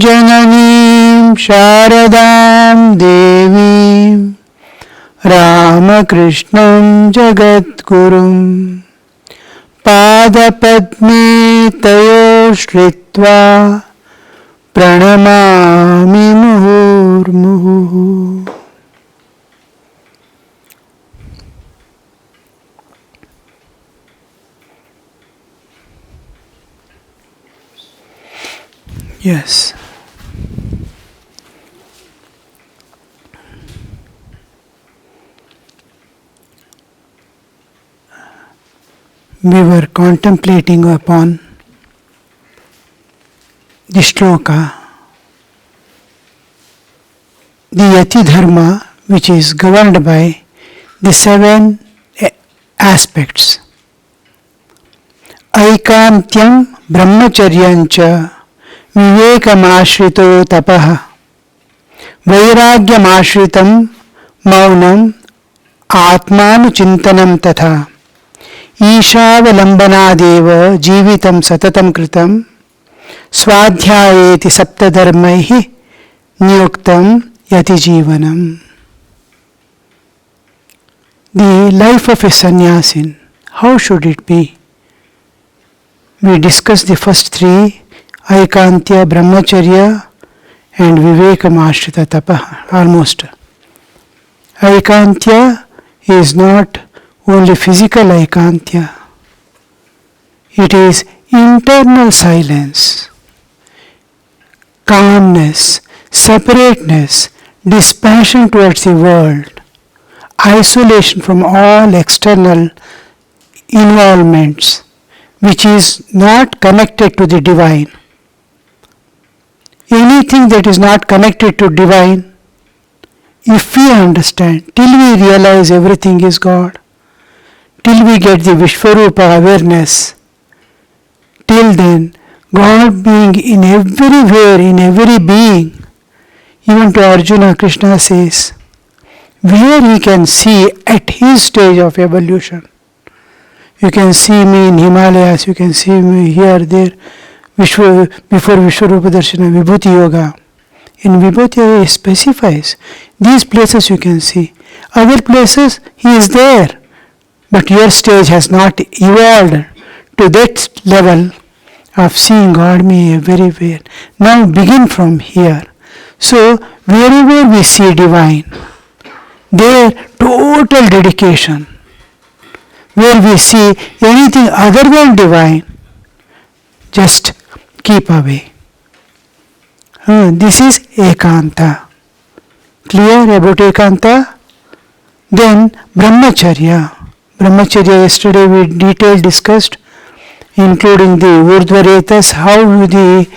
जननीं शारदां देवीं रामकृष्णं जगद्गुरुं पादपद्मे तयोः श्रित्वा प्रणमामि मुहुर्मुहुः. Yes. We were contemplating upon the shloka, the Yati Dharma, which is governed by the 7 aspects. Aikantyam brahmacharyancha vivekamashrito tapaha vairagyamashritam maunam atmanuchintanam tatha ईशावलंबनादेव जीवितं सततं कृतं स्वाध्यायेति सप्तधर्मैः नियुक्तं यति जीवनम्. The life of a sannyasin, how should it be? We discussed the first 3, Aikantya, Brahmacharya and Vivekamashrita Tapa, almost. Aikantya is not only physical aikantya. It is internal silence, calmness, separateness, dispassion towards the world, isolation from all external involvements, which is not connected to the divine. Anything that is not connected to divine, if we understand, till we realize everything is God, till we get the Vishwarupa awareness, till then, God being in everywhere, in every being, even to Arjuna, Krishna says, where he can see at his stage of evolution. You can see me in Himalayas, you can see me here, there, before Vishwarupa Darshana, Vibhuti Yoga. In Vibhuti Yoga, he specifies, these places you can see. Other places, he is there. But your stage has not evolved to that level of seeing God me everywhere. Now begin from here. So wherever we see divine, there total dedication. Where we see anything other than divine, just keep away. This is Ekanta. Clear about Ekanta? Then Brahmacharya. Brahmacharya yesterday we detailed discussed, including the Urdhvaretas, how the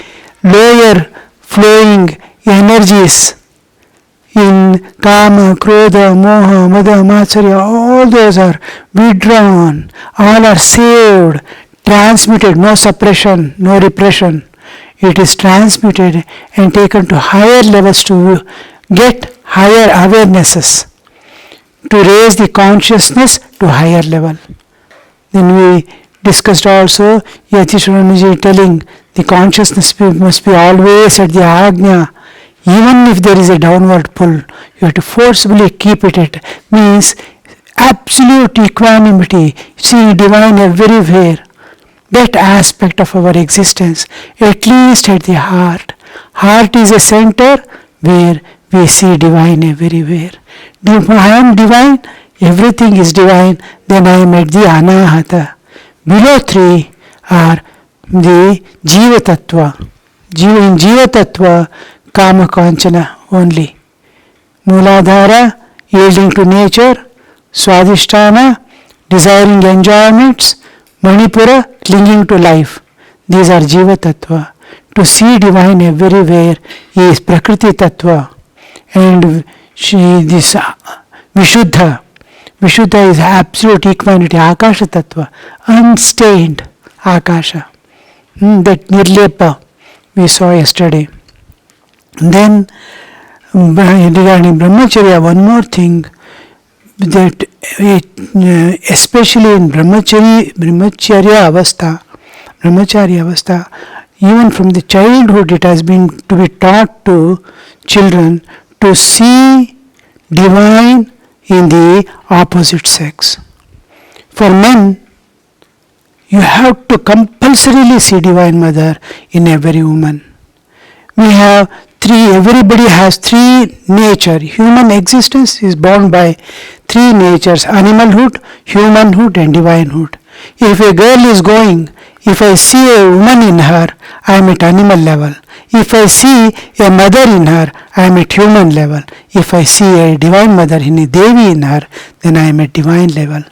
lower flowing energies in Kama, Krodha, Moha, Mada, Matsarya, all those are withdrawn, all are saved, transmitted, no suppression, no repression. It is transmitted and taken to higher levels to get higher awarenesses, to raise the consciousness to higher level. Then we discussed also Yatishwaranaji telling the consciousness must be always at the Ajna. Even if there is a downward pull, you have to forcibly keep it at, means absolute equanimity, seeing divine everywhere. That aspect of our existence, at least at the heart. Heart is a center where we see divine everywhere. If I am divine, everything is divine, then I am at the Anahata. Below 3 are the Jiva Tattva. In Jiva Tattva, Kama Kanchana only. Mooladhara, yielding to nature, Swadhisthana, desiring enjoyments, Manipura, clinging to life. These are Jiva Tattva. To see divine everywhere is Prakriti Tattva. And this Vishuddha. Vishuddha is absolute equanimity, Akasha Tattva, unstained Akasha. That Nirlepa we saw yesterday. Then regarding Brahmacharya, one more thing, that especially in brahmacharya avastha, even from the childhood it has been to be taught to children to see divine in the opposite sex. For men, you have to compulsorily see Divine Mother in every woman. Everybody has three nature. Human existence is bound by three natures: animalhood, humanhood and divinehood. If a girl is going, if I see a woman in her, I am at animal level. If I see a mother in her, I am at human level. If I see a divine mother in a Devi in her, then I am at divine level.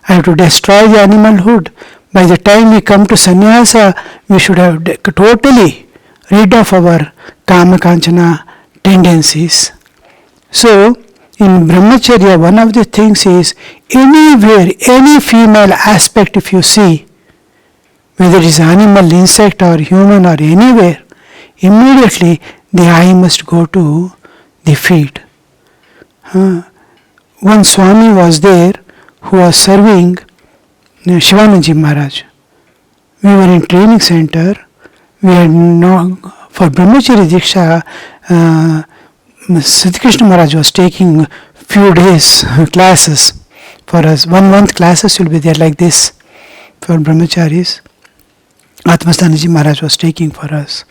I have to destroy the animalhood. By the time we come to sannyasa, we should have totally rid of our kama kanchana tendencies. So, in brahmacharya, one of the things is anywhere, any female aspect if you see, whether it is animal, insect or human or anywhere, immediately the eye must go to the feet. One Swami was there who was serving Shivananji Maharaj. We were in training center. We had for Brahmacharya Diksha, Siddha Krishna Maharaj was taking few days classes for us. 1 month classes will be there like this for Brahmacharis. Atmastanaji Maharaj was taking for us.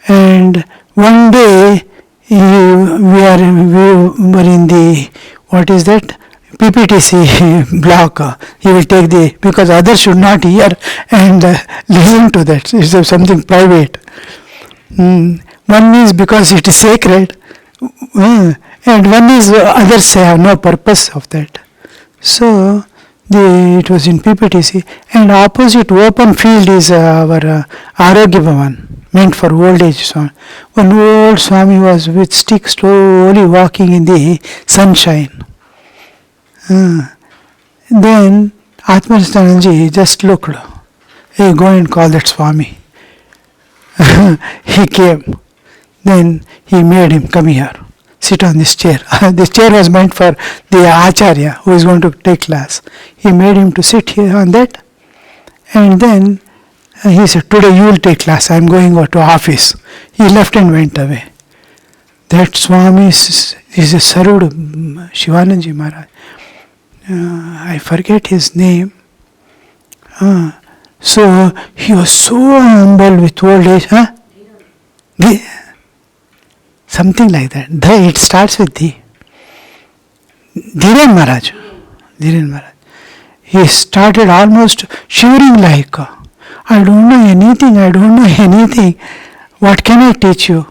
And one day we were in the, what is that? PPTC block. He will take because others should not hear and listen to that. It's something private. One is because it is sacred, and one is others have no purpose of that. So it was in PPTC, and opposite open field is our Arogya Bhavan, meant for old age. One old Swami was with stick slowly walking in the sunshine. Then Atmasthananji just looked. Hey, go and call that Swami. He came. Then he made him come here, sit on this chair. This chair was meant for the Acharya who is going to take class. He made him to sit here on that. And then he said, today you will take class. I am going to office. He left and went away. That Swami is served Shivananji Maharaj. I forget his name. So he was so humble with old age. Something like that. It starts with the Dhiren Maharaj. He started almost shivering like, I don't know anything. What can I teach you?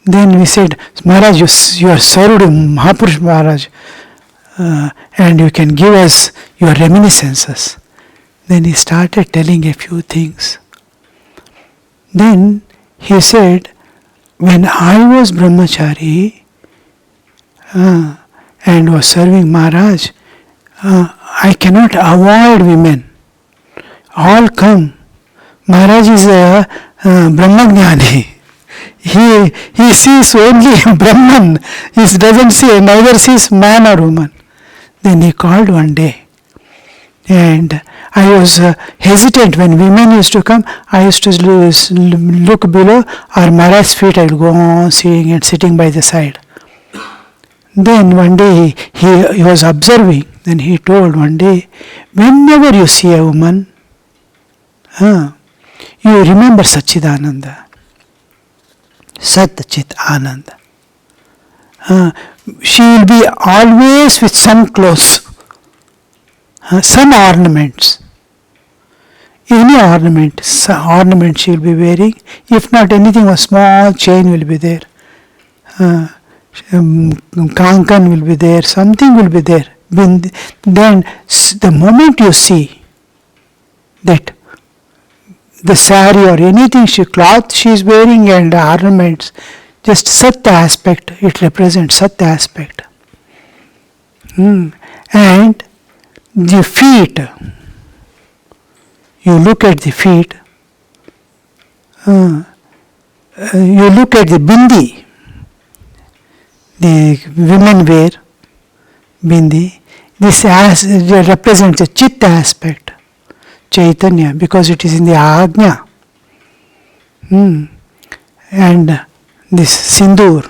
Then we said, Maharaj, you are served Mahapurush Maharaj. And you can give us your reminiscences. Then he started telling a few things. Then he said, when I was brahmachari and was serving Maharaj, I cannot avoid women. All come. Maharaj is a Brahmagnani. He sees only Brahman. He doesn't see, neither sees man or woman. Then he called one day, and I was hesitant when women used to come. I used to look below, or Maharaj's feet. I will go on seeing and sitting by the side. Then one day he was observing. Then he told one day, whenever you see a woman, you remember Satchidananda. Sat Chit Ananda. She will be always with some clothes, some ornaments. Any ornament she will be wearing. If not anything, a small chain will be there. Kankan will be there. Something will be there. Then the moment you see that the sari or anything, cloth she is wearing and ornaments, just Satya aspect, it represents Satya aspect. And the feet, you look at the feet, you look at the bindi, the women wear. Bindi. This represents a chitta aspect, Chaitanya, because it is in the Ajna. And this sindur,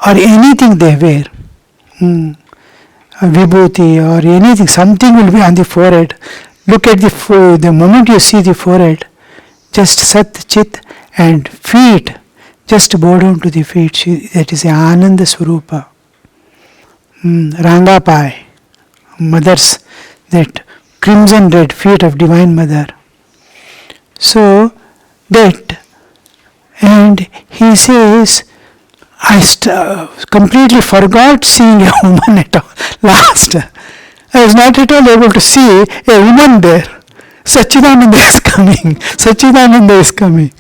or anything they wear, vibhuti or anything, something will be on the forehead. Look at the moment you see the forehead, just Sat Chit, and feet, just bow down to the feet. That is Ananda Swarupa. Rangapai, mother's, that crimson red feet of Divine Mother. So that, and he says, I completely forgot seeing a woman at all. Last, I was not at all able to see a woman there. Satchidananda is coming. Satchidananda is coming.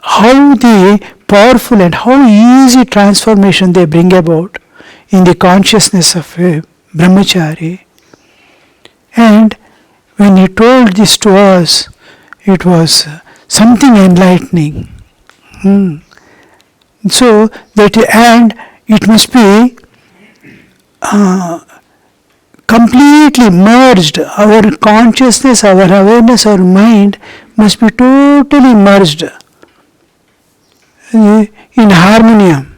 How the powerful and how easy transformation they bring about in the consciousness of a brahmachari. And when he told this to us, it was something enlightening. So that, and it must be completely merged. Our consciousness, our awareness, our mind must be totally merged in harmonium.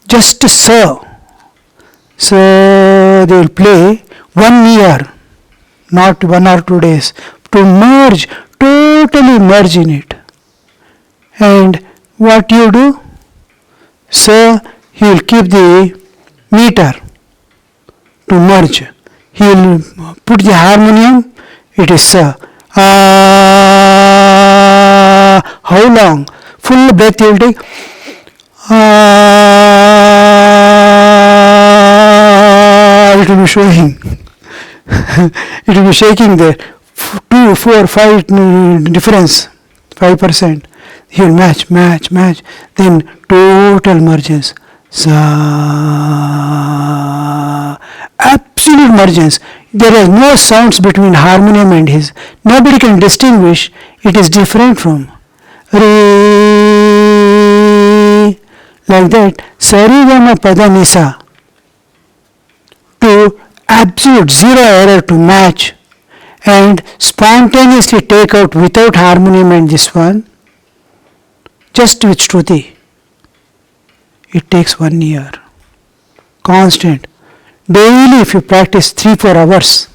Just so. So they will play 1 year, not 1 or 2 days, to merge, totally merge in it. And what you do? So he will keep the meter to merge. He will put the harmonium, it is so. How long? Full breath you will take. It will be showing. It will be shaking there. 2, 4, 5 difference. 5%. He will match. Then total mergence. Absolute mergence. There are no sounds between harmonium and his. Nobody can distinguish. It is different from Re. Like that. Sarigama Pada Nisa. To absolute zero error to match. And spontaneously take out without harmonium and this one. Just with Shruti. It takes 1 year. Constant. Daily if you practice 3-4 hours,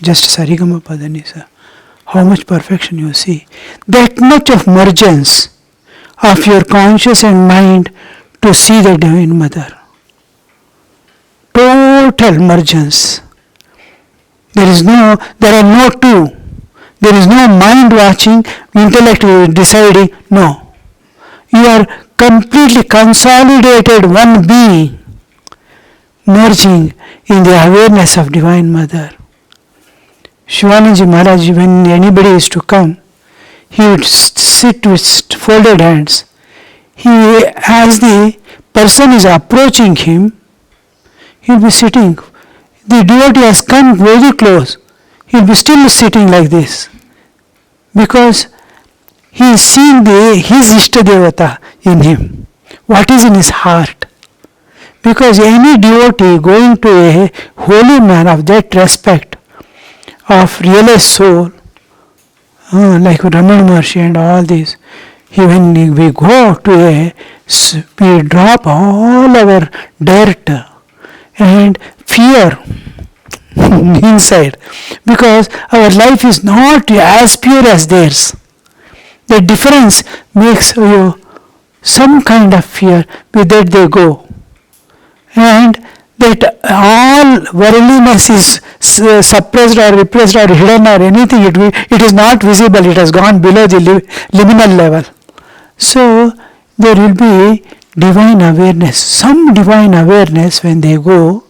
just Sarigama Padanisa, how much perfection you see. That much of mergence of your conscious and mind to see the Divine Mother. Total mergence. There are no two. There is no mind watching, intellect deciding. No. You are completely consolidated one being, merging in the awareness of Divine Mother. Shivanandaji Maharaj, when anybody is to come, he would sit with folded hands. He, as the person is approaching him, he will be sitting. The devotee has come very close. He will be still sitting like this. Because he is seeing his Ishtadevata in him. What is in his heart? Because any devotee going to a holy man of that respect, of realized soul, like Ramana Maharshi and all this, when we go to we drop all our dirt and fear inside, because our life is not as pure as theirs. The difference makes you some kind of fear. With that they go. And that all worldliness is suppressed or repressed or hidden or anything, it is not visible, it has gone below the liminal level. So there will be divine awareness, some divine awareness when they go,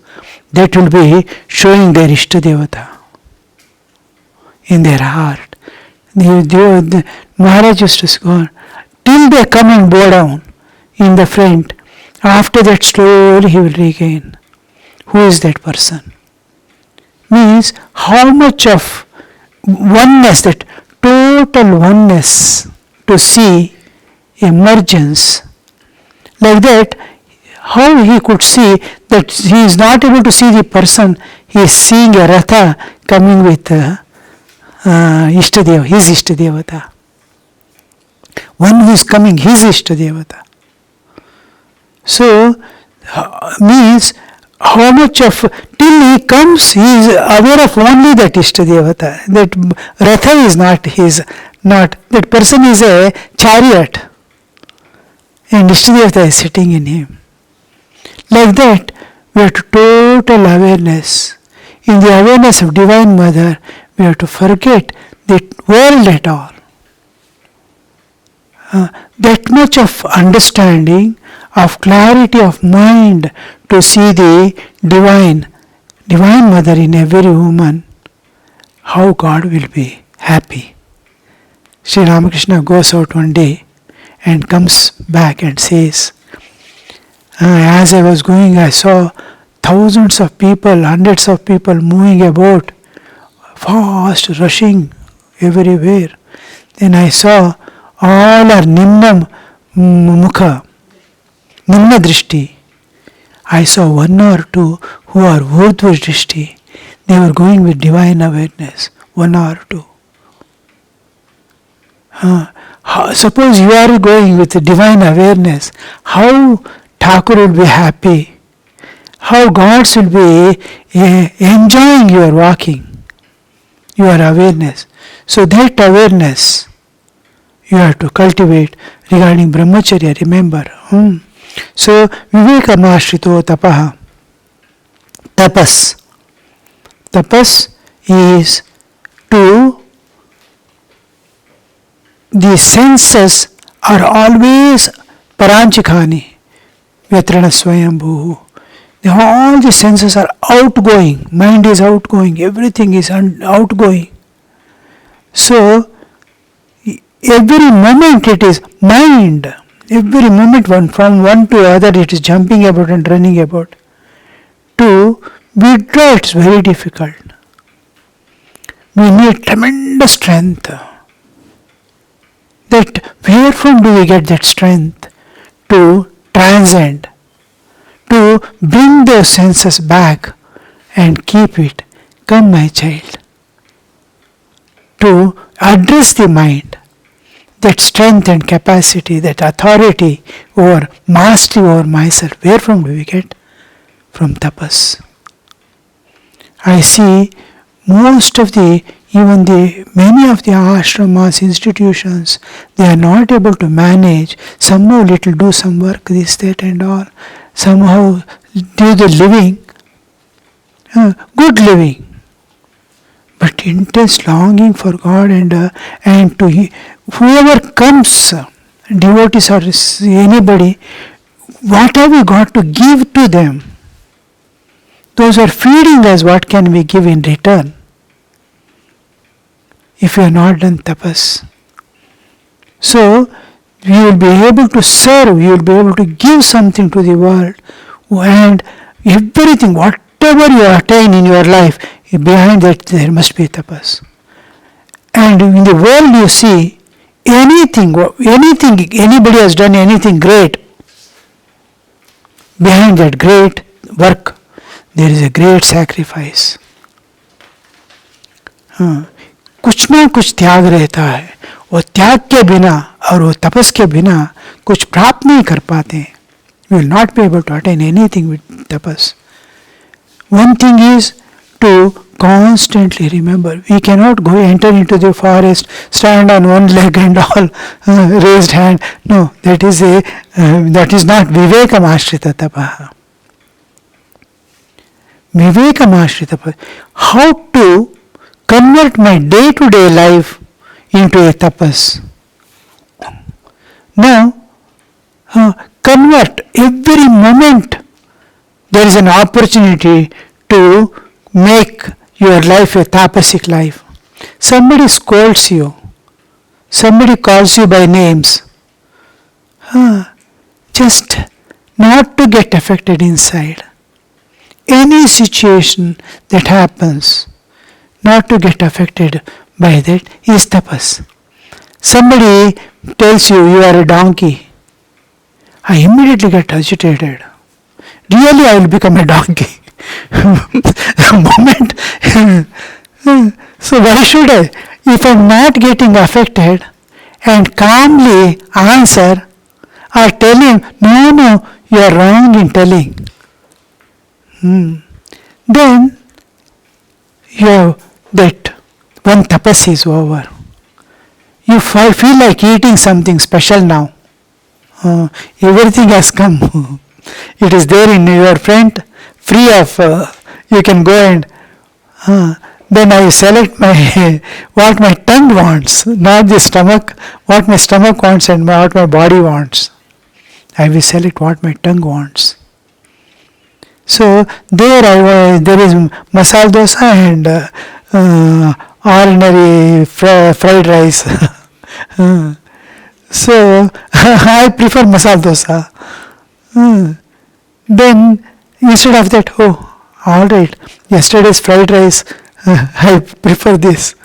that will be showing their Ishtadevata in their heart. The Maharaj used to go till they come and bow down in the front. After that slowly he will regain. Who is that person? Means how much of oneness, that total oneness to see emergence. Like that, how he could see that he is not able to see the person, he is seeing a Ratha coming with Ishtadeva, his Ishtadevata. One who is coming, his Ishtadevata. So, means how much of, till he comes, he is aware of only that Ishtadevata. That Ratha is not his, not, that person is a chariot and Ishtadevata is sitting in him. Like that, we have to total awareness. In the awareness of Divine Mother, we have to forget the world at all. That much of understanding, of clarity of mind to see the Divine Mother in every woman, how God will be happy. Sri Ramakrishna goes out one day and comes back and says, as I was going, I saw thousands of people, hundreds of people moving about, fast, rushing everywhere. Then I saw all are Nimna Mukha, Nimna Drishti. I saw one or two who are Urdhva Drishti. They were going with divine awareness, one or two. Suppose you are going with divine awareness, how Thakur will be happy, how gods will be enjoying your walking, your awareness. So that awareness you have to cultivate regarding brahmacharya, remember. So vivekamashrito tapaha. Tapas. Tapas is to, the senses are always paranchikhani, vyatrana swayambhu. All the senses are outgoing, mind is outgoing, everything is outgoing. So, every moment it is mind, every moment from one to other it is jumping about and running about. To withdraw it's very difficult. We need tremendous strength. That where from do we get that strength to transcend, to bring those senses back and keep it? Come, my child. To address the mind, that strength and capacity, that authority over mastery over myself, where from do we get? From tapas. I see most of the, even the many of the ashramas, institutions, they are not able to manage, somehow little do some work, this, that and all, somehow do the living, good living, but intense longing for God and to whoever comes, devotees or anybody, what have we got to give to them? Those are feeding us, what can we give in return? If you have not done tapas. So, you will be able to serve, you will be able to give something to the world, and everything, whatever you attain in your life, behind that there must be tapas. And in the world you see, anything, anybody has done anything great, behind that great work, there is a great sacrifice. कुछ ना कुछ त्याग रहता है, वो त्याग के बिना और वो तपस के बिना कुछ प्राप्त नहीं कर पाते. We will not be able to attain anything with tapas. One thing is to constantly remember, we cannot go enter into the forest, stand on one leg and all raised hand. No, that is not vivekamashrita tapaha. Vivekamashrita tapaha. How to convert my day-to-day life into a tapas. Now, convert every moment. There is an opportunity to make your life a tapasic life. Somebody scolds you. Somebody calls you by names. Just not to get affected inside. Any situation that happens, not to get affected by that is tapas. Somebody tells you you are a donkey. I immediately get agitated. really I will become a donkey. The moment. So why should I? If I am not getting affected and calmly answer or tell him, no, you are wrong in telling, then you have that one tapas is over. If I feel like eating something special now, everything has come. It is there in your front, free of, you can go and, then I select my what my tongue wants, not the stomach, what my stomach wants and what my body wants. I will select what my tongue wants. So there is masala dosa and ordinary fried rice. So I prefer masala dosa. Then instead of that, all right, yesterday's fried rice, I prefer this.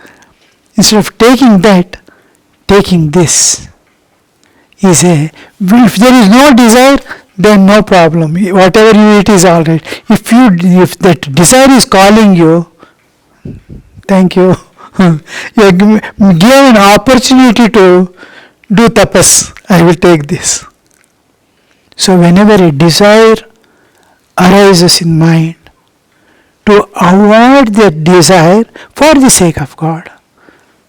Instead of taking that, taking this is if there is no desire, then no problem. Whatever you eat is all right. If that desire is calling you, thank you. You are given an opportunity to do tapas. I will take this. So whenever a desire arises in mind, to avoid that desire for the sake of God,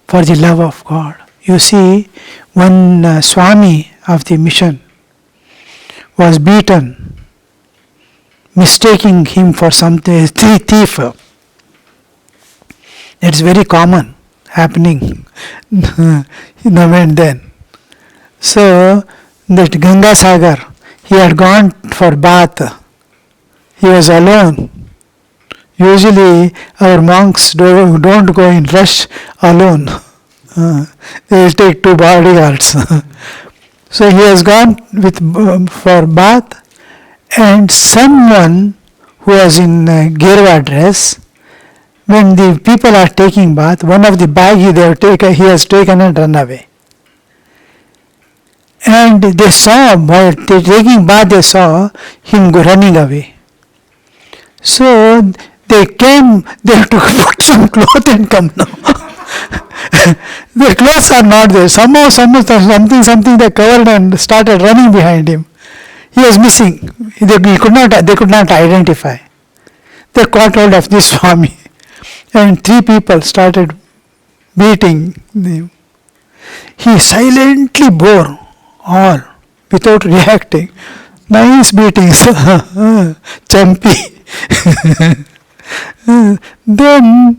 for the love of God. You see, one Swami of the mission was beaten, mistaking him for something, thief. It's very common, happening now and then. So, that Ganga Sagar, he had gone for bath. He was alone. Usually our monks don't go in rush alone. They will take 2 bodyguards. So he has gone for bath, and someone who was in Gerwa dress, when the people are taking bath, one of the bag he has taken and run away. And they saw, while taking bath, they saw him running away. So they came, they have to put some cloth and come now. The clothes are not there. Somehow something they covered and started running behind him. He was missing. They could not identify. They caught hold of this Swami, and 3 people started beating him. He silently bore all without reacting. Nice beatings, Champi. Then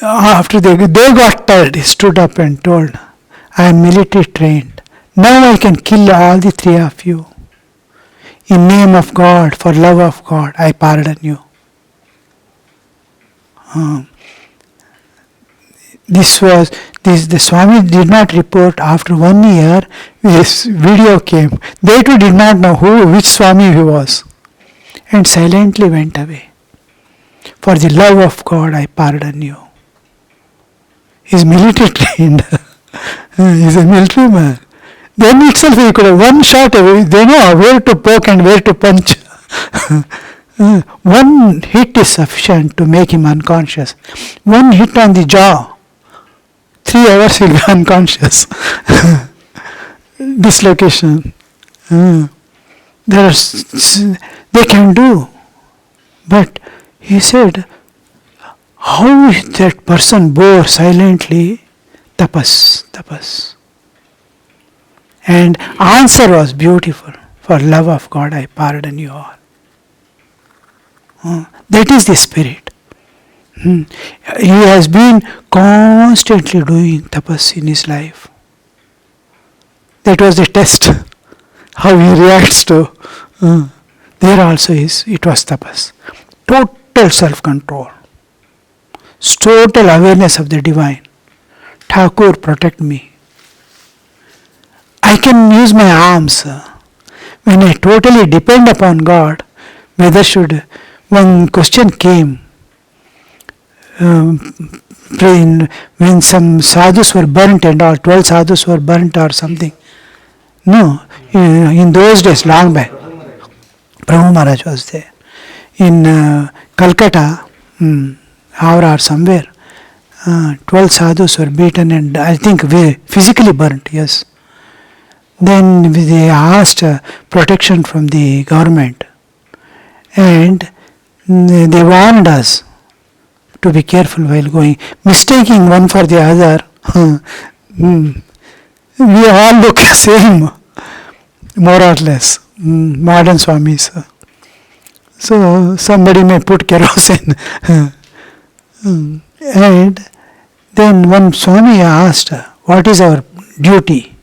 after they got tired, he stood up and told, I am military trained. Now I can kill all the 3 of you. In name of God, for love of God, I pardon you. The Swami did not report. After 1 year, this video came. They too did not know which Swami he was, and silently went away. For the love of God, I pardon you. He is military trained. He is a military man. Then itself he could have one shot away. They know where to poke and where to punch. One hit is sufficient to make him unconscious. One hit on the jaw, 3 hours he'll be unconscious. Dislocation. They can do. But he said, how that person bore silently tapas. And answer was beautiful. For love of God, I pardon you all. That is the spirit. He has been constantly doing tapas in his life. That was the test. How he reacts to. There also it was tapas. Total self-control. Total awareness of the divine. Thakur, protect me. I can use my arms. When I totally depend upon God, one question came, when some sadhus were burnt and all, 12 sadhus were burnt or something. No, in those days, long back. Prabhu Maharaj was there. In Calcutta, Howrah or somewhere, 12 sadhus were beaten and I think physically burnt, yes. Then they asked protection from the government and they warned us to be careful while going. Mistaking one for the other, we all look the same, more or less, modern Swamis. So somebody may put kerosene. And then one Swami asked, what is our duty?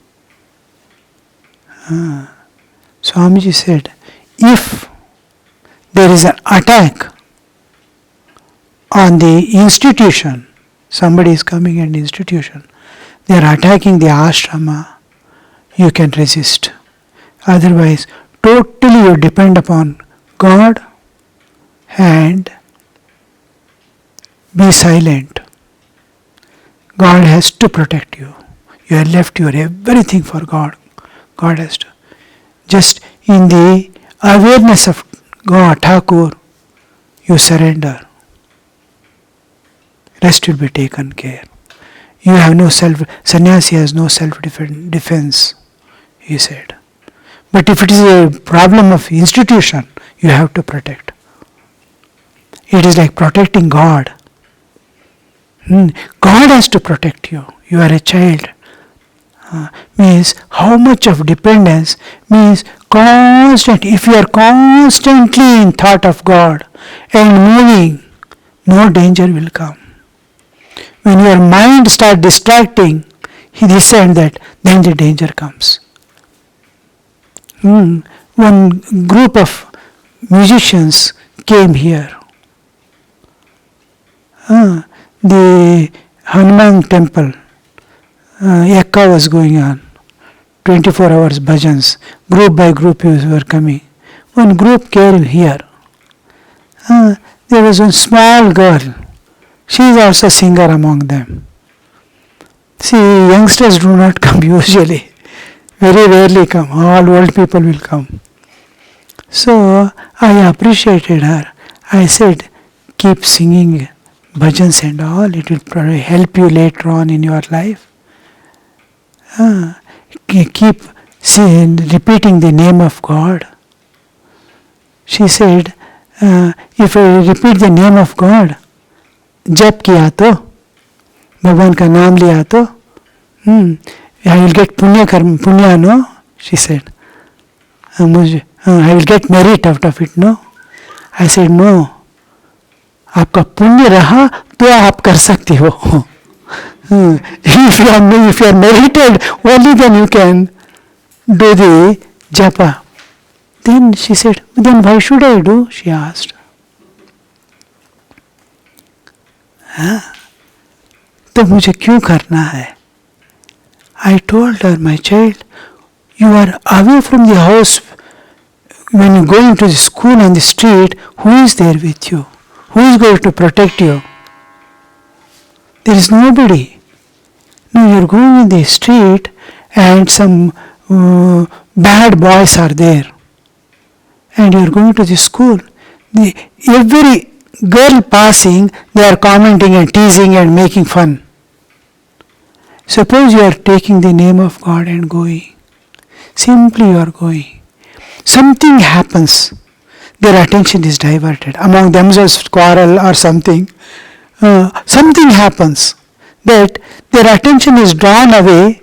Swamiji said, if there is an attack on the institution, somebody is coming in the institution, they are attacking the ashrama, you can resist. Otherwise, totally you depend upon God and be silent. God has to protect you. You are left your everything for God. God has to. Just in the awareness of God, Thakur, you surrender. Rest will be taken care. You have no sannyasi has no self-defense, he said. But if it is a problem of institution, you have to protect. It is like protecting God. God has to protect you. You are a child. Means how much of dependence means constant. If you are constantly in thought of God and moving, no danger will come. When your mind starts distracting, this and that, then the danger comes. One group of musicians came here. The Hanuman temple, Yakka was going on, 24 hours bhajans, group by group were coming. One group came here. There was one small girl, she is also a singer among them. See, youngsters do not come usually, very rarely come, all old people will come. So, I appreciated her. I said, keep singing bhajans and all, it will probably help you later on in your life. Keep repeating the name of God. She said, if I repeat the name of God, जप किया तो, भगवान का नाम लिया तो, I will get punya, no? She said, I will get merit out of it, no? I said, no. आपका पुण्य रहा तो आप कर सकते हो. If you are merited, only then you can do the japa. Then she said, then why should I do? She asked. तो मुझे क्यों करना है? I told her, my child, you are away from the house. When you go into the school on the street, who is there with you? Who is going to protect you? There is nobody. No, you are going in the street and some bad boys are there. And you are going to the school. Every girl passing, they are commenting and teasing and making fun. Suppose you are taking the name of God and going. Simply you are going. Something happens. Their attention is diverted. Among themselves quarrel or something. Something happens that their attention is drawn away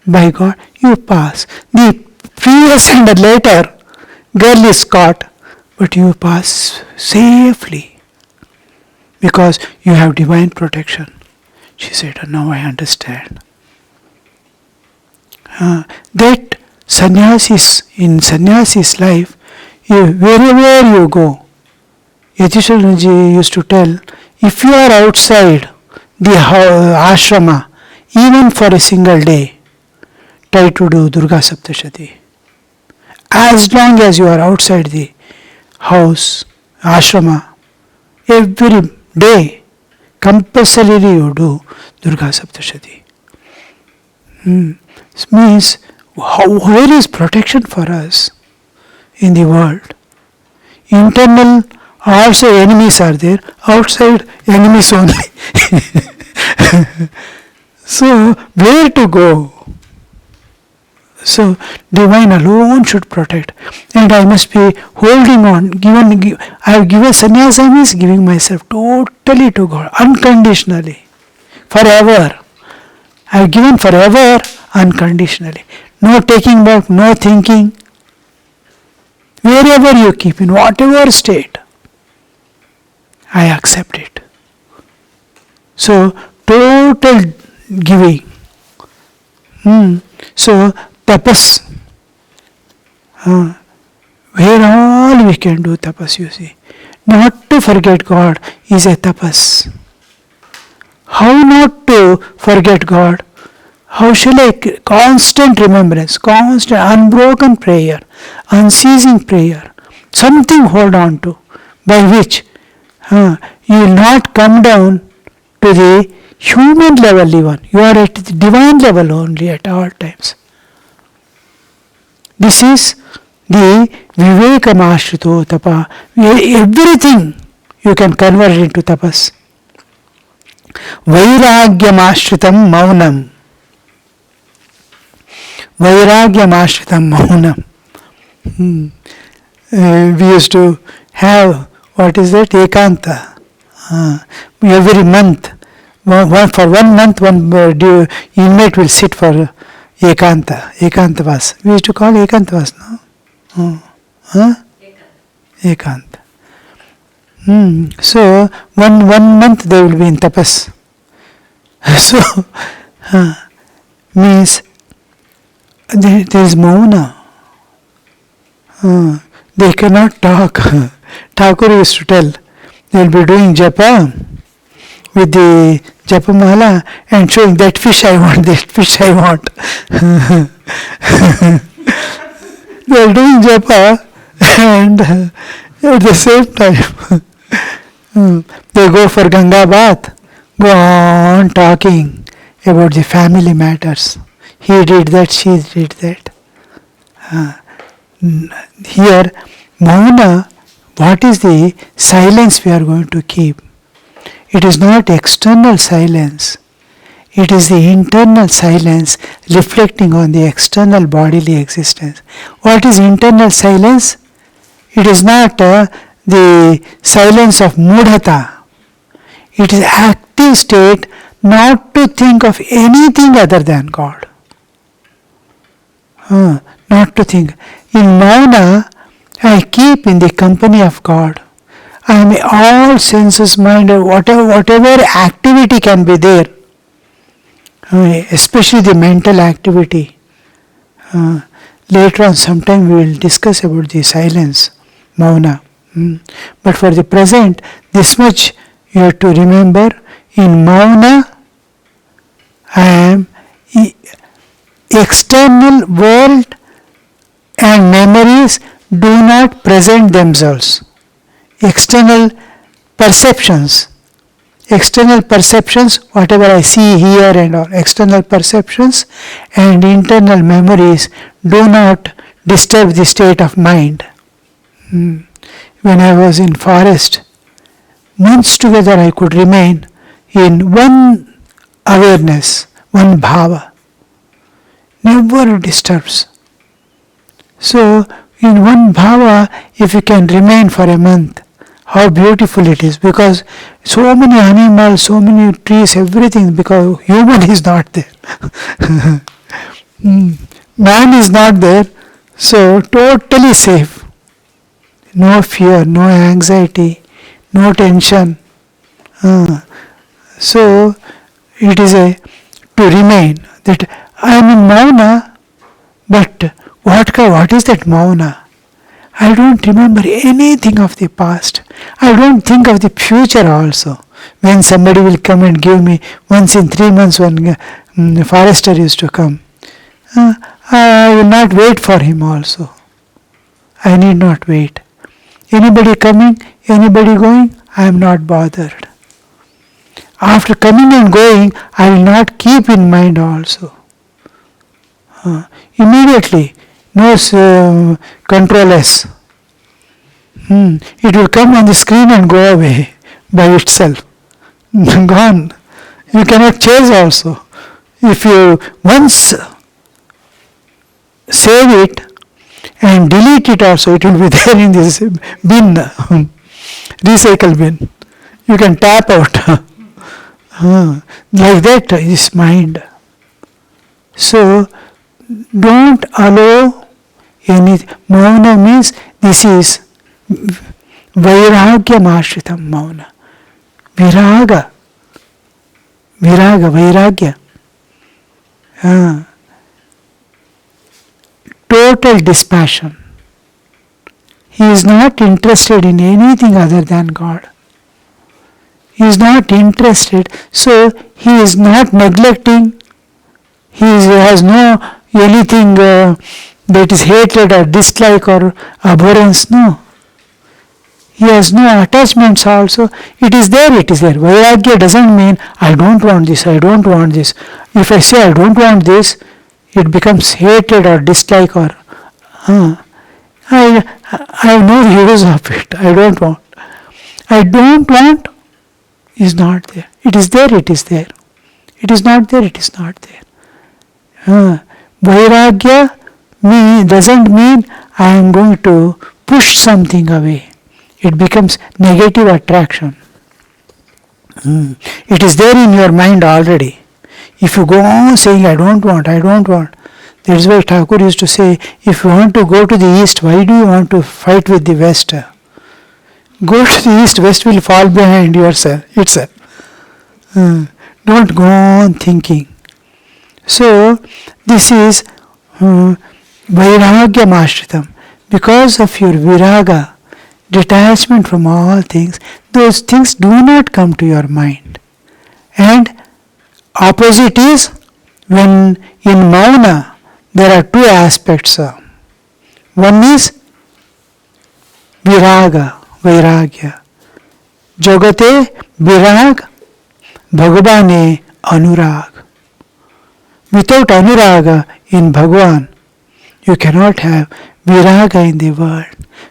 by God. You pass. The previous and later, girl is caught, but you pass safely because you have divine protection. She said, now I understand. That sannyasis, in sannyasis life, wherever you go, Yatishwaraji used to tell, if you are outside the ashrama, even for a single day, try to do Durga Saptashati. As long as you are outside the house, ashrama, every day, compulsorily you do Durga Saptashati. Means, where is protection for us in the world? internal also enemies are there, outside enemies only. So, where to go? So, divine alone should protect. And I must be holding on. I have given sannyasa means giving myself totally to God, unconditionally, forever. I have given forever, unconditionally. No taking back, no thinking. Wherever you keep, in whatever state, I accept it. So, total giving. So, tapas. Where all we can do tapas, you see. Not to forget God is a tapas. How not to forget God? How shall I? Constant remembrance, constant, unbroken prayer, unceasing prayer. Something hold on to, by which you will not come down to the human level even. You are at the divine level only at all times. This is the Vivekamashrito tapa. Everything you can convert into tapas. Vairagyamashritam maunam. Vairagyamashritam maunam. We used to have, what is that? Ekanta. Every month. For 1 month, one inmate will sit for Ekanta. Ekantavas. We used to call Ekantavas, no? Ekanta. So, one month they will be in tapas. So, means there is mauna. They cannot talk. Thakur used to tell, they will be doing japa with the japamala and showing that fish I want, that fish I want. They are doing japa and at the same time they go for Ganga bath, go on talking about the family matters. He did that, she did that. Here, mauna, what is the silence we are going to keep? It is not external silence. It is the internal silence reflecting on the external bodily existence. What is internal silence? It is not the silence of mudhata. It is active state not to think of anything other than God. Not to think. In mauna, I keep in the company of God. I am all senses, mind, whatever activity can be there, especially the mental activity. Later on, sometime we will discuss about the silence, mauna. But for the present, this much you have to remember. In mauna, I am external world and memories do not present themselves. External perceptions, whatever I see, hear and all, external perceptions and internal memories do not disturb the state of mind. When I was in forest, months together I could remain in one awareness, one bhava. Never disturbs. So, in one bhava, if you can remain for a month, how beautiful it is, because so many animals, so many trees, everything, because human is not there. Man is not there, so totally safe. No fear, no anxiety, no tension. So it is to remain that I am in mauna, but what is that mauna? I don't remember anything of the past. I don't think of the future also. When somebody will come and give me, once in 3 months when forester used to come, I will not wait for him also. I need not wait. Anybody coming, anybody going, I am not bothered. After coming and going, I will not keep in mind also. Immediately, no control S. It will come on the screen and go away by itself. Gone. You cannot chase also. If you once save it and delete it also, it will be there in this bin, recycle bin. You can tap out. Like that is mind. So don't allow anything. Mauna means this is vairagya mashritam mauna. Viraga, vairagya. Total dispassion. He is not interested in anything other than God. He is not interested, so he is not neglecting. He has no anything that is hatred or dislike or abhorrence. No. He has no attachments also. It is there, it is there. Vairagya doesn't mean I don't want this, I don't want this. If I say I don't want this, it becomes hatred or dislike or I have no use of it. I don't want. I don't want is not there. It is there, it is there. It is not there, it is not there. Vairagya doesn't mean I am going to push something away. It becomes negative attraction. It is there in your mind already. If you go on saying I don't want, that is why Thakur used to say, if you want to go to the east, why do you want to fight with the west? Go to the east, west will fall behind yourself itself. Don't go on thinking. So this is vairagya mashritam. Because of your viraga, detachment from all things, those things do not come to your mind. And opposite is when in mauna there are two aspects. One is viraga, vairagya. Jagate virag, Bhagavane anurag. Without anuraga in Bhagavan, you cannot have viraga in the world.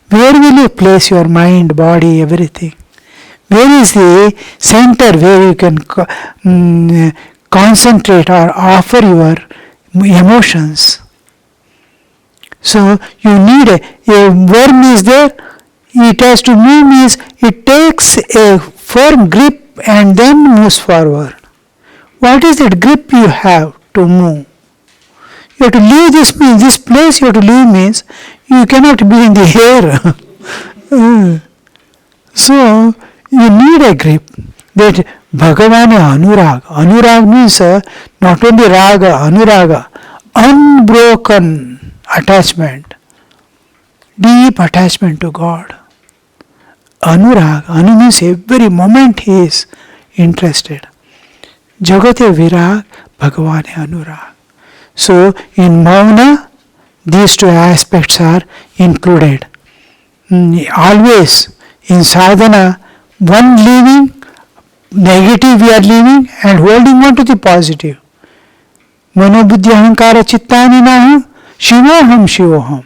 Where will you place your mind, body, everything? Where is the center where you can concentrate or offer your emotions? So you need a worm is there, it has to move means it takes a firm grip and then moves forward. What is that grip you have to move? You have to leave this place you have to leave means you cannot be in the air. So you need a grip. That Bhagavane anurag. Anurag means not only raga, anuraga, unbroken attachment, deep attachment to God. Anurag, anu means every moment he is interested. Jagate virag, Bhagavane anurag. So in mauna, these two aspects are included. Always in sadhana, one leaving, negative we are leaving and holding on to the positive. Manobuddhi ahankara chittani naham, shivoham shivoham.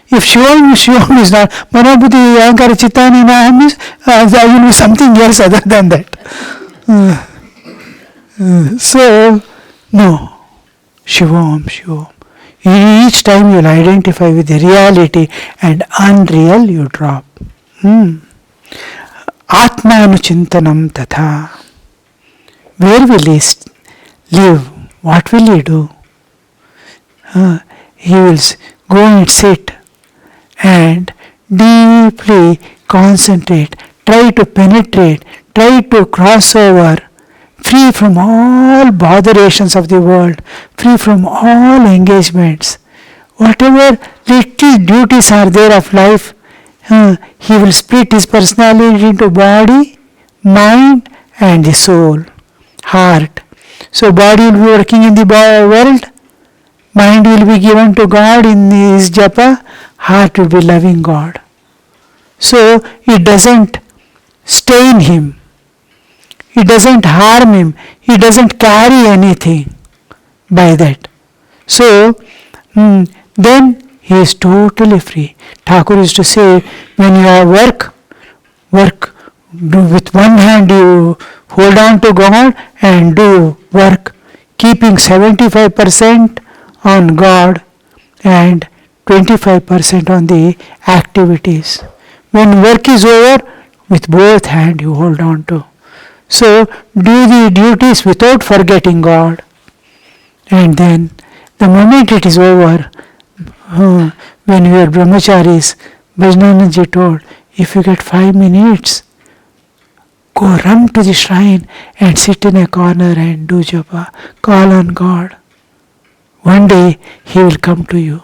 If shivoham is not, manobuddhi ahankara chittani naham is, there will be something else other than that. So, no. Shivam, Shivam. Each time you will identify with the reality and unreal you drop. Atmanuchintanam tatha. Where will he live? What will he do? He will go and sit and deeply concentrate, try to penetrate, try to cross over, free from all botherations of the world, free from all engagements. Whatever little duties are there of life, he will split his personality into body, mind and the soul, heart. So body will be working in the world, mind will be given to God in his japa, heart will be loving God. So it doesn't stain him. It doesn't harm him. He doesn't carry anything by that. So then he is totally free. Thakur used to say, when you have work, do with one hand you hold on to God and do work, keeping 75% on God and 25% on the activities. When work is over, with both hands you hold on to. So do the duties without forgetting God. And then the moment it is over, when you are brahmacharis, Bhajnananji told, if you get 5 minutes, go run to the shrine and sit in a corner and do japa. Call on God. One day He will come to you.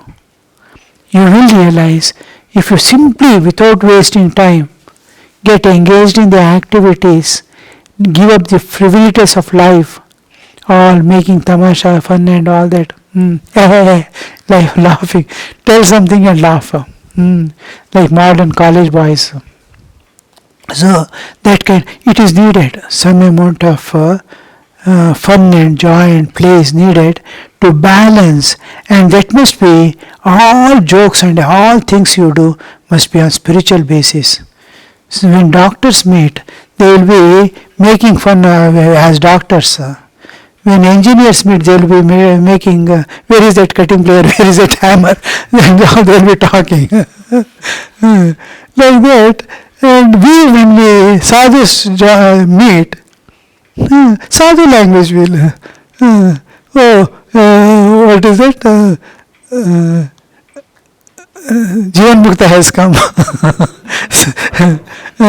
You will realize if you simply, without wasting time, get engaged in the activities, give up the frivolities of life, all making tamasha, fun and all that. Like laughing. Tell something and laugh. Like modern college boys. So that it is needed. Some amount of fun and joy and play is needed to balance, and that must be all jokes and all things you do must be on spiritual basis. So when doctors meet, they will be making fun as doctors. When engineers meet, they will be making, where is that cutting player, where is that hammer, then they will be talking. Like that. And when we sadhus meet, sadhu language will, what is that? Jivan Mukta has come.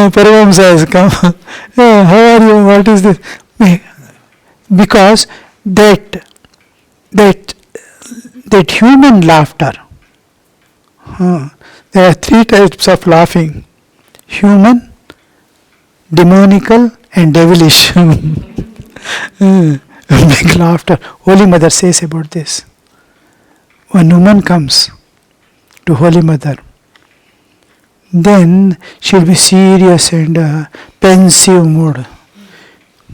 Paramahamsa has come. How are you? What is this? Because that human laughter, there are 3 types of laughing: human, demonical, and devilish. Big laughter. Holy Mother says about this. One woman comes to Holy Mother, then she will be serious and pensive mood.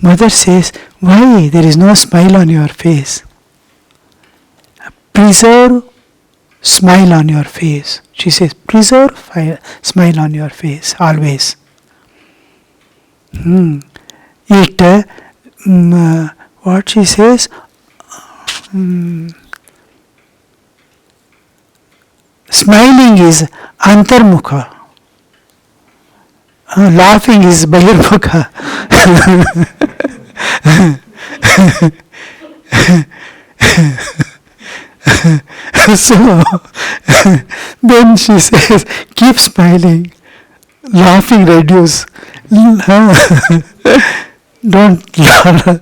Mother says, why there is no smile on your face? Preserve smile on your face. She says, preserve smile on your face always. What she says, smiling is antarmukha, laughing is bahirmukha. So then she says, keep smiling, laughing reduce. Don't laugh.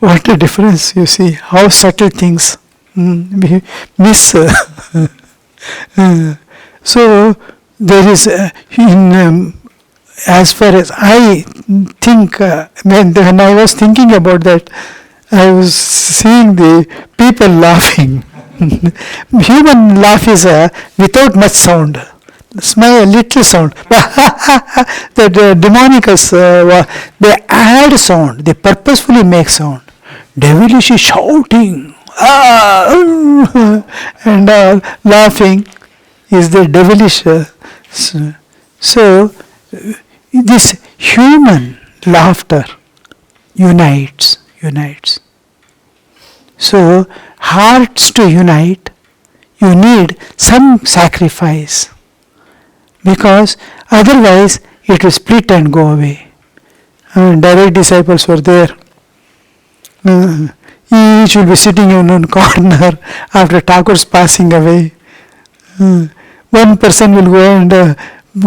What a difference, you see, how subtle things we miss. So there is as far as I think, when I was thinking about that, I was seeing the people laughing. Human laugh is without much sound. Smile, little sound. The demonicals, they add sound. They purposefully make sound. Devilish is shouting. And laughing is the devilish. So this human laughter unites. So hearts to unite, you need some sacrifice, because otherwise it will split and go away. Direct disciples were there. Each will be sitting in one corner after Thakur's passing away. One person will go and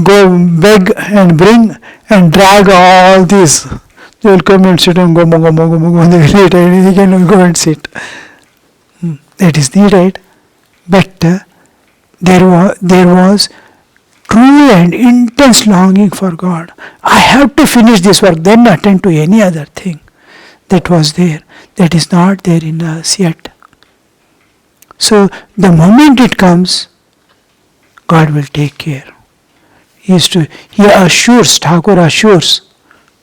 go beg and bring and drag all these. They will come and sit and go, they will eat and they can go and sit. That is needed. But there was true and intense longing for God. I have to finish this work, then attend to any other thing. That was there. That is not there in us yet. So the moment it comes, God will take care. He assures, Thakur assures,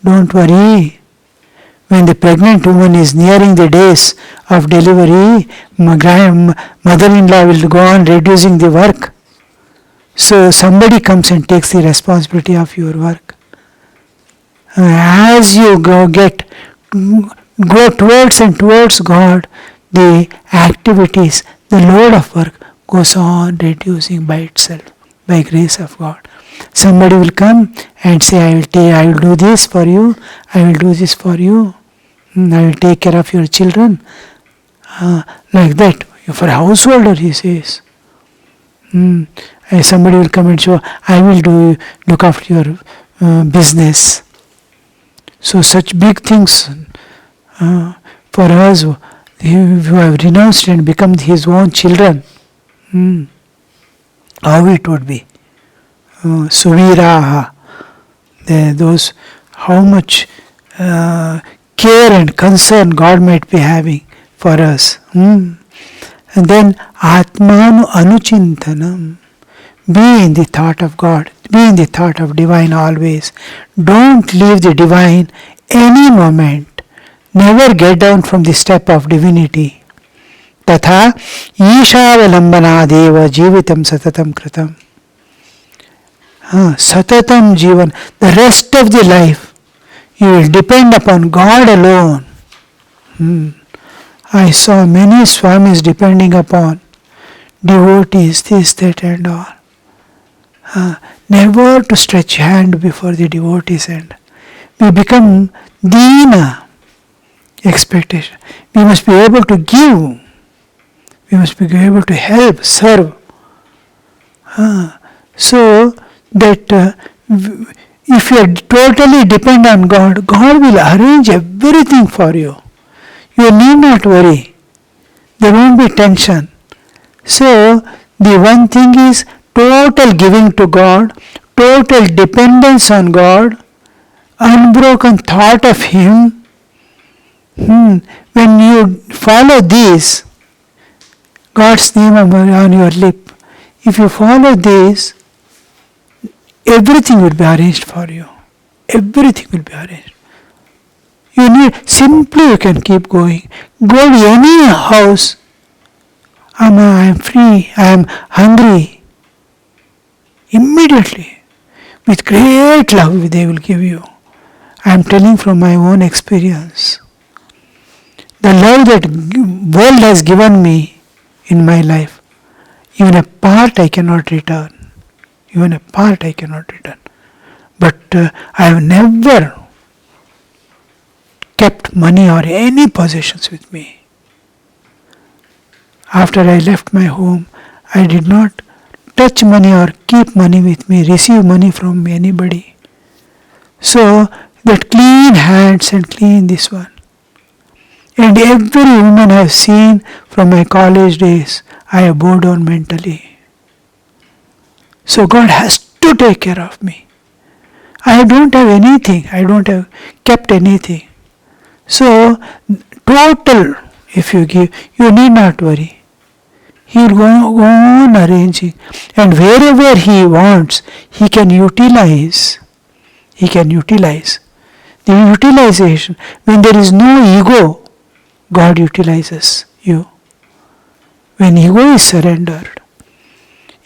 don't worry. when the pregnant woman is nearing the days of delivery, mother-in-law will go on reducing the work. So somebody comes and takes the responsibility of your work. As you go towards and towards God, the activities, the load of work goes on reducing by itself, by grace of God. Somebody will come and say, I will do this for you, I will do this for you, I will take care of your children. Like that. For a householder, he says. Somebody will come and show, I will look after your business. So such big things for us who have renounced and become his own children, how it would be. Suviraha, those, how much care and concern God might be having for us. And then Atmanu Anuchintanam. Be in the thought of God. Be in the thought of divine always. Don't leave the divine any moment. Never get down from the step of divinity. Tatha Ishavalambana Jivitam Satatam Kritam. Satatam Jivan. The rest of the life you will depend upon God alone. I saw many Swamis depending upon devotees, this, that and all. Never to stretch hand before the devotees, and we become dina expectation. We must be able to give. We must be able to help, serve. So that if you are totally dependent on God, God will arrange everything for you. You need not worry. There won't be tension. So the one thing is total giving to God, total dependence on God, unbroken thought of Him. When you follow these, God's name on your lip, if you follow these, everything will be arranged for you. Everything will be arranged. You need, simply you can keep going. Go to any house. I am free, I am hungry. Immediately, with great love they will give you. I am telling from my own experience. The love that world has given me in my life, even a part I cannot return. Even a part I cannot return. But I have never kept money or any possessions with me. After I left my home, I did not touch money or keep money with me, receive money from anybody. So that clean hands and clean this one. And every woman I have seen from my college days, I have bowed down mentally. So God has to take care of me. I don't have anything. I don't have kept anything. So total, if you give, you need not worry. He will go on arranging. And wherever He wants, He can utilize. He can utilize. The utilization, when there is no ego, God utilizes you. When ego is surrendered.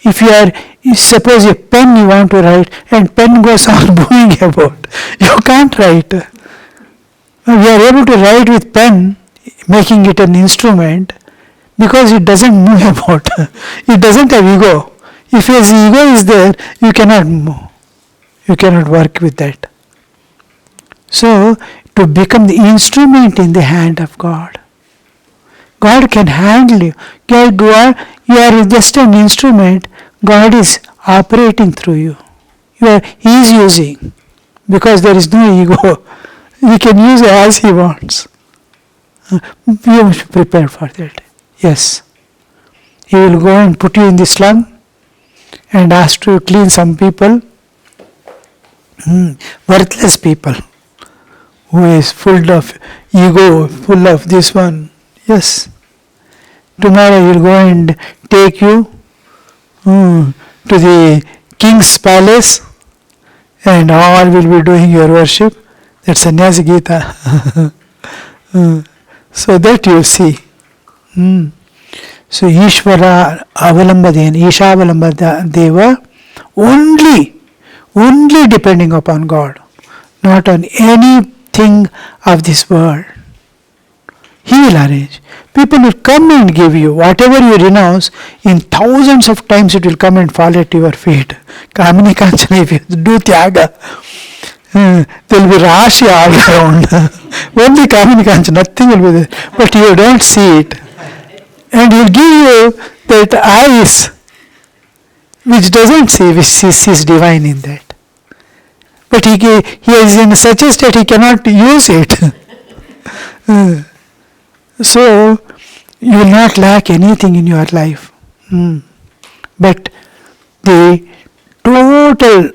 If you are, suppose a pen you want to write and pen goes on moving about, you can't write. We are able to write with pen, making it an instrument, because it doesn't move about. It doesn't have ego. If his ego is there, you cannot move. You cannot work with that. So, to become the instrument in the hand of God. God can handle you. You are just an instrument. God is operating through you. He is using. Because there is no ego. He can use it as He wants. You must be prepared for that. Yes. He will go and put you in the slum and ask to clean some people. Worthless people. Who is full of ego, full of this one. Yes. Tomorrow He will go and take you to the king's palace and all will be doing your worship. That's Sannyasa Gita. So that you see. So Ishvara Avalambadena, Ishavalambadeva, only depending upon God, not on anything of this world. He will arrange. People will come and give you whatever you renounce. In thousands of times it will come and fall at your feet. Kamini Kanchana, if you do Tyaga, there will be Rashi all around. Only Kamini Kanchana, nothing will be there. But you don't see it. And he will give you that eyes which doesn't see, which sees divine in that. But he is in such a state he cannot use it. So, you will not lack anything in your life. But the total,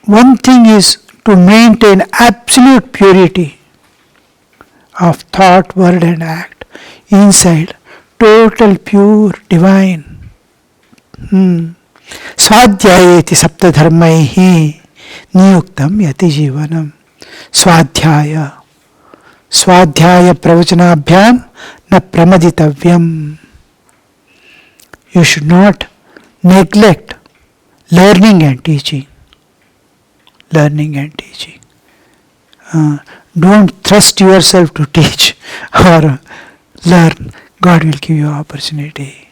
one thing is to maintain absolute purity of thought, word and act. Inside, total pure, divine. Swadhyayeti saptadharmaihi niyuktam yati jivanam. Swadhyaya. Swadhyaya pravachanabhyam na pramaditavyam. You should not neglect learning and teaching. Learning and teaching. Don't thrust yourself to teach or learn. God will give you opportunity.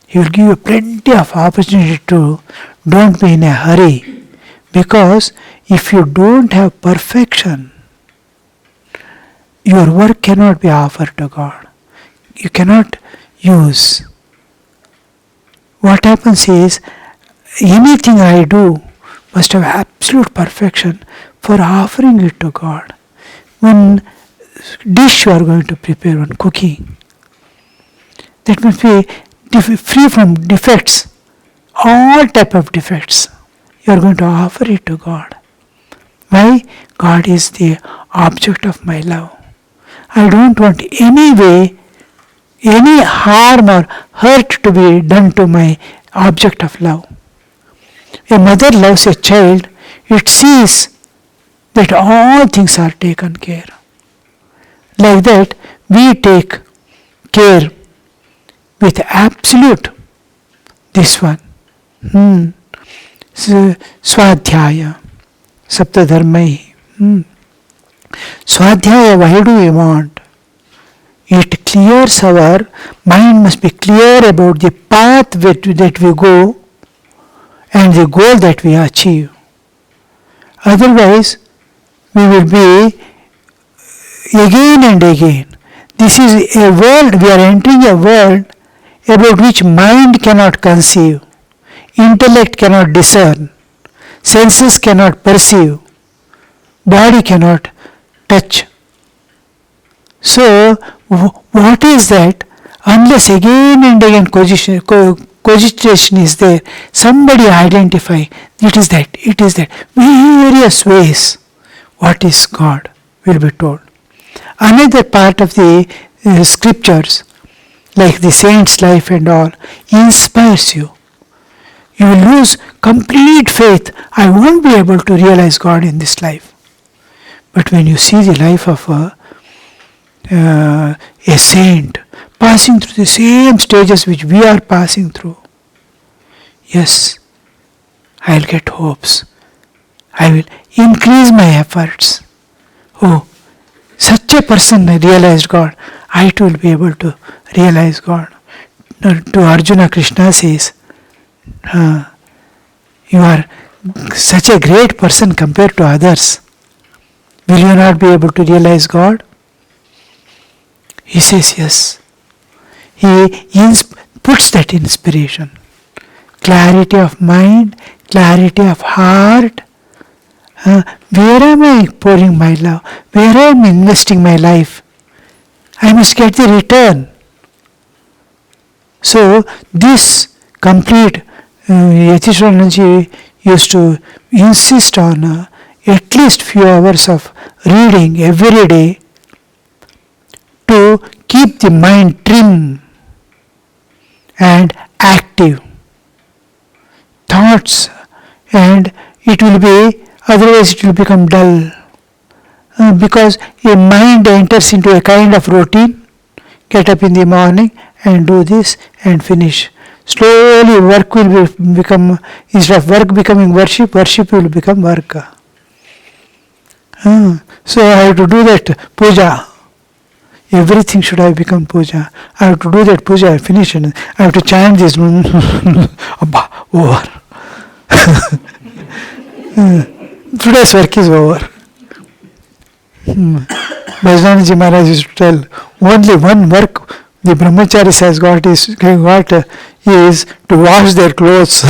He will give you plenty of opportunity to. Don't be in a hurry. Because if you don't have perfection, your work cannot be offered to God. You cannot use. What happens is, anything I do must have absolute perfection for offering it to God. One dish you are going to prepare, one cooking, that must be free from defects, all type of defects. You are going to offer it to God. Why? God is the object of my love. I don't want any harm or hurt to be done to my object of love. A mother loves a child, it sees that all things are taken care. Like that, we take care with absolute this one. Swadhyaya, Saptadharmai. Swadhyaya, why do we want? It clears our mind, must be clear about the path that we go and the goal that we achieve. Otherwise, we will be again and again. This is a world, we are entering a world about which mind cannot conceive, intellect cannot discern, senses cannot perceive, body cannot touch. So, what is that? Unless again and again cogitation is there, somebody identify, it is that, various ways. What is God will be told. Another part of the scriptures, like the saint's life and all, inspires you. You will lose complete faith. I won't be able to realize God in this life. But when you see the life of a saint passing through the same stages which we are passing through, yes, I will get hopes. I will increase my efforts. Oh, such a person realized God. I too will be able to realize God. To Arjuna, Krishna says, you are such a great person compared to others. Will you not be able to realize God? He says yes. He puts that inspiration. Clarity of mind, clarity of heart. Where am I pouring my love? Where am I investing my life? I must get the return. So this complete, Yatishwaranji used to insist on at least few hours of reading every day to keep the mind trim and active. Thoughts, and it will be, otherwise it will become dull. because a mind enters into a kind of routine. Get up in the morning and do this and finish. Slowly work will become, instead of work becoming worship, worship will become work. So I have to do that puja. Everything should have become puja. I have to do that puja, I finish it. I have to chant this. Abba, over. Today's work is over. Bajranji Maharaj used to tell, only one work the brahmacharis has got is to wash their clothes.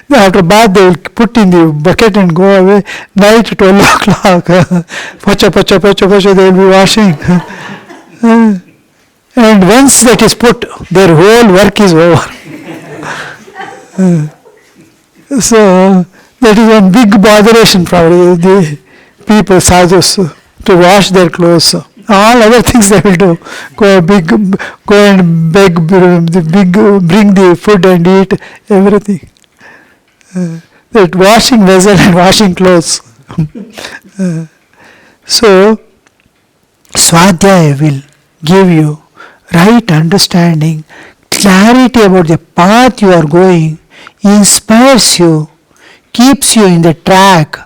After bath they will put in the bucket and go away. Night 12 o'clock, pacha, they will be washing. And once that is put, their whole work is over. So that is one big botheration for the people, sadhus, to wash their clothes. All other things they will do. Go and beg, bring the food and eat, everything. That washing vessel and washing clothes. So, Swadhyaya will give you right understanding, clarity about the path you are going, inspires you, keeps you in the track,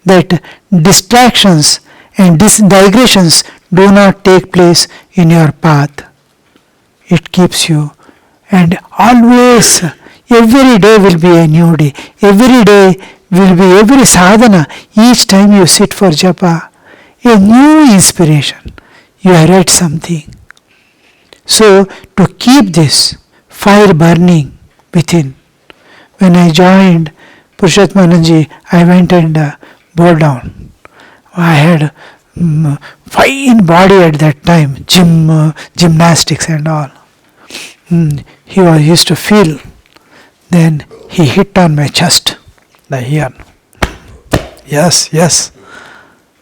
that distractions and digressions do not take place in your path. It keeps you, and always, every day will be a new day. Every day will be every sadhana. Each time you sit for japa, a new inspiration. You have read something. So, to keep this fire burning within, when I joined Purushottanandaji, I went and bowed down. I had fine body at that time, gymnastics and all. He used to feel. Then he hit on my chest, like here. Yes.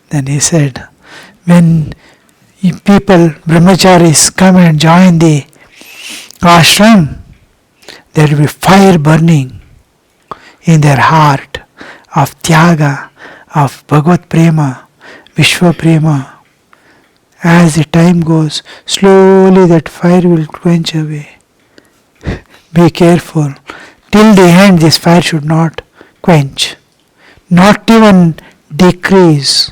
Then he said, when people, brahmacharis, come and join the ashram, there will be fire burning in their heart of tyaga, of Bhagavad Prema, Vishwa Prema. As the time goes, slowly that fire will quench away. Be careful. Till the end, this fire should not quench, not even decrease.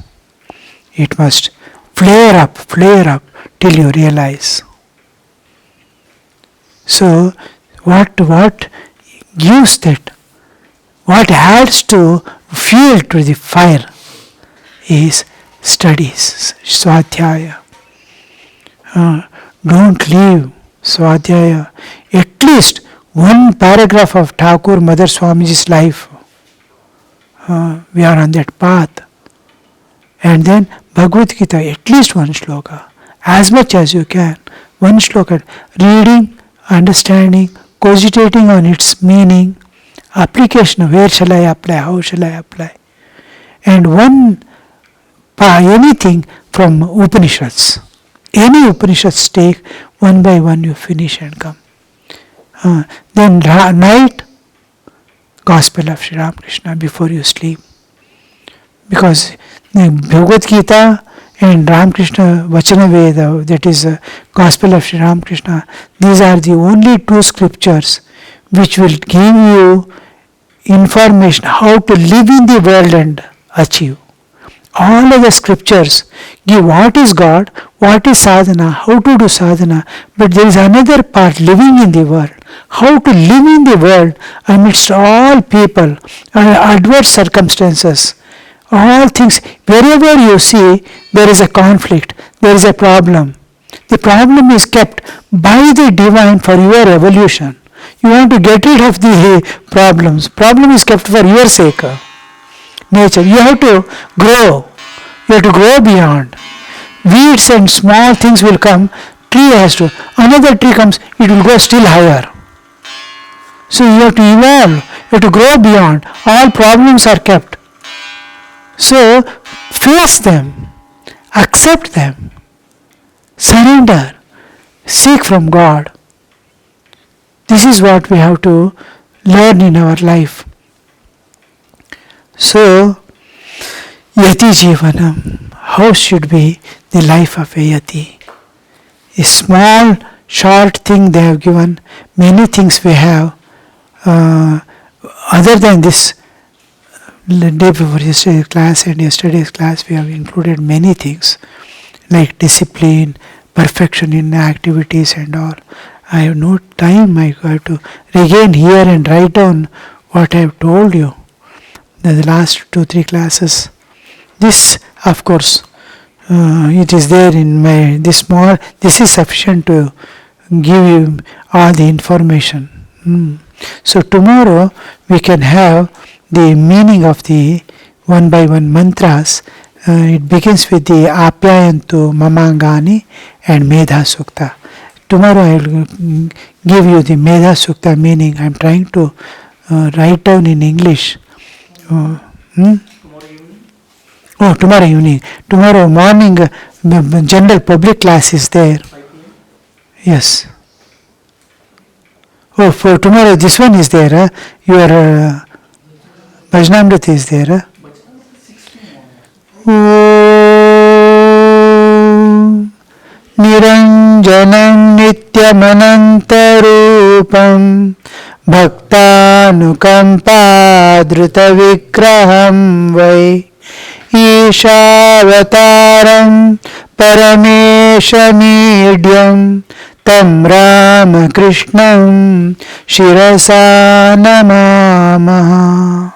It must flare up till you realize. So, what gives that? What adds to fuel to the fire is studies, Swadhyaya. Don't leave Swadhyaya. At least one paragraph of Thakur Mother Swamiji's life. We are on that path. And then Bhagavad Gita, at least one shloka, as much as you can. One shloka, reading, understanding, cogitating on its meaning, application, where shall I apply, how shall I apply. And anything from Upanishads. Any Upanishads take, one by one you finish and come. Then night, Gospel of Sri Ramakrishna before you sleep. Because Bhagavad Gita and Ramakrishna Vachana Veda, that is Gospel of Sri Ramakrishna, these are the only two scriptures which will give you information how to live in the world and achieve. All other scriptures give what is God, what is sadhana, how to do sadhana, but there is another part, living in the world. How to live in the world amidst all people, adverse circumstances, all things. Wherever you see there is a conflict, there is a problem. The problem is kept by the divine for your evolution. You want to get rid of the problems. Problem is kept for your sake. Nature. You have to grow. You have to grow beyond. Weeds and small things will come. Tree has to. Another tree comes, it will go still higher. So you have to evolve. You have to grow beyond. All problems are kept. So face them. Accept them. Surrender. Seek from God. This is what we have to learn in our life. So, Yati Jivanam. How should be the life of a yati? A small, short thing they have given. Many things we have. Other than this, day before yesterday's class and yesterday's class, we have included many things like discipline, perfection in activities and all. I have no time. I have to regain here and write down what I have told you. The last 2-3 classes. This, of course, it is there in my this small. This is sufficient to give you all the information. So tomorrow we can have the meaning of the one by one mantras. It begins with the Apyayantu Mamangani and Medha Sukta. Tomorrow I will give you the Medha Sukta meaning. I am trying to write down in English. Tomorrow evening. Tomorrow morning, general public class is there. Yes. For tomorrow, this one is there. Your Bhajanamrita is there. Om Niranjanam Nityamanantarupam Bhaktanukampadruta Vigraham Vai Ishavataram Parameshamidhyam Tam Ramakrishnam Shirasa Namamaha.